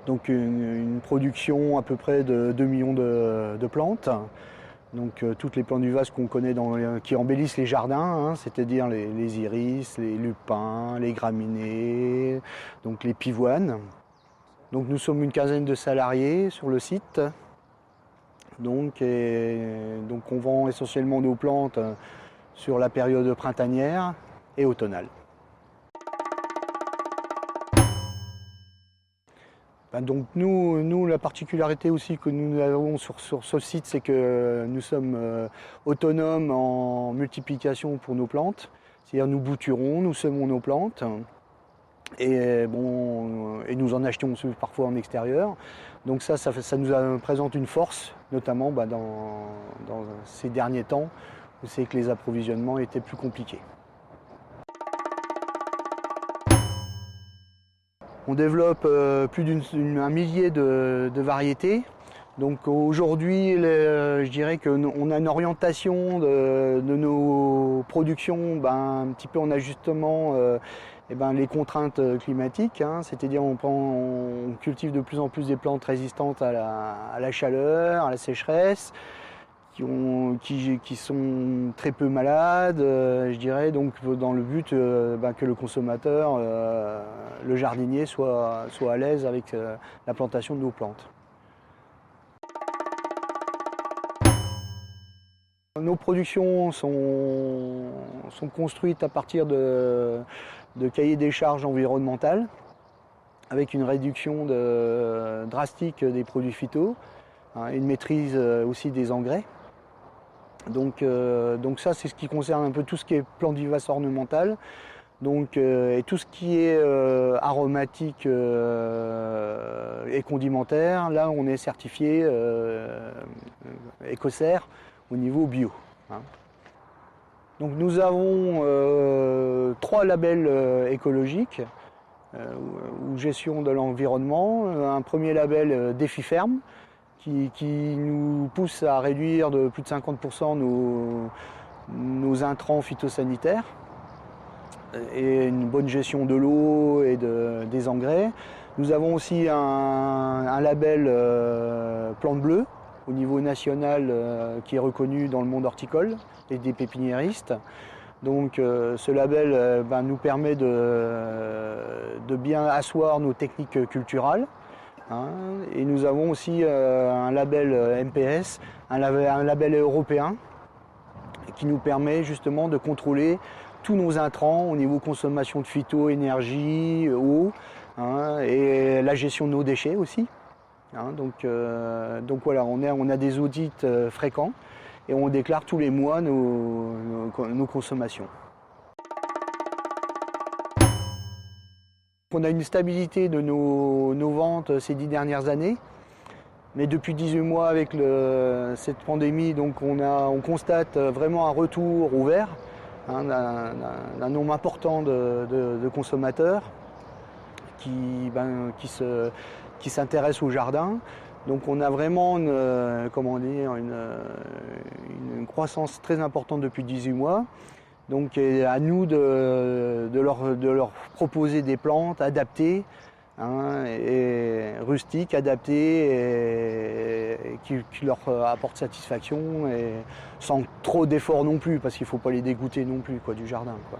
Donc une production à peu près de 2 millions de plantes. Donc toutes les plantes vivaces qu'on connaît qui embellissent les jardins, hein, c'est-à-dire les iris, les lupins, les graminées, donc les pivoines. Donc nous sommes une quinzaine de salariés sur le site. Donc on vend essentiellement nos plantes sur la période printanière et automnale. Donc nous, la particularité aussi que nous avons sur ce site, c'est que nous sommes autonomes en multiplication pour nos plantes. C'est-à-dire nous bouturons, nous semons nos plantes et nous en achetons aussi parfois en extérieur. Donc ça nous présente une force, notamment dans ces derniers temps où c'est que les approvisionnements étaient plus compliqués. On développe plus d'un millier de variétés. Donc aujourd'hui, je dirais qu'on a une orientation de nos productions un petit peu en ajustement les contraintes climatiques. Hein, c'est-à-dire on cultive de plus en plus des plantes résistantes à la chaleur, à la sécheresse, qui sont très peu malades, je dirais, donc dans le but que le consommateur, le jardinier, soit à l'aise avec la plantation de nos plantes. Nos productions sont construites à partir de cahiers des charges environnementales, avec une réduction drastique des produits phyto, hein, une maîtrise aussi des engrais. Donc ça, c'est ce qui concerne un peu tout ce qui est plantes vivaces ornementales, et tout ce qui est aromatique et condimentaire. Là, on est certifié Écocert au niveau bio. Hein. Donc nous avons 3 labels écologiques ou gestion de l'environnement. Un premier label Défi Ferme, qui nous pousse à réduire de plus de 50% nos intrants phytosanitaires et une bonne gestion de l'eau et des engrais. Nous avons aussi un label Plante Bleue au niveau national qui est reconnu dans le monde horticole et des pépiniéristes. Donc ce label nous permet de bien asseoir nos techniques culturales. Hein, et nous avons aussi un label MPS, un label européen qui nous permet justement de contrôler tous nos intrants au niveau consommation de phyto, énergie, eau, hein, et la gestion de nos déchets aussi. Hein, donc voilà, on a des audits fréquents et on déclare tous les mois nos consommations. On a une stabilité de nos ventes ces 10 dernières années, mais depuis 18 mois avec cette pandémie, donc on constate vraiment un retour ouvert, hein, d'un nombre important de consommateurs qui s'intéressent au jardin. Donc on a vraiment une croissance très importante depuis 18 mois. Donc à nous de leur proposer des plantes adaptées, hein, et rustiques, adaptées, et qui leur apportent satisfaction, et sans trop d'efforts non plus, parce qu'il ne faut pas les dégoûter non plus du jardin, quoi.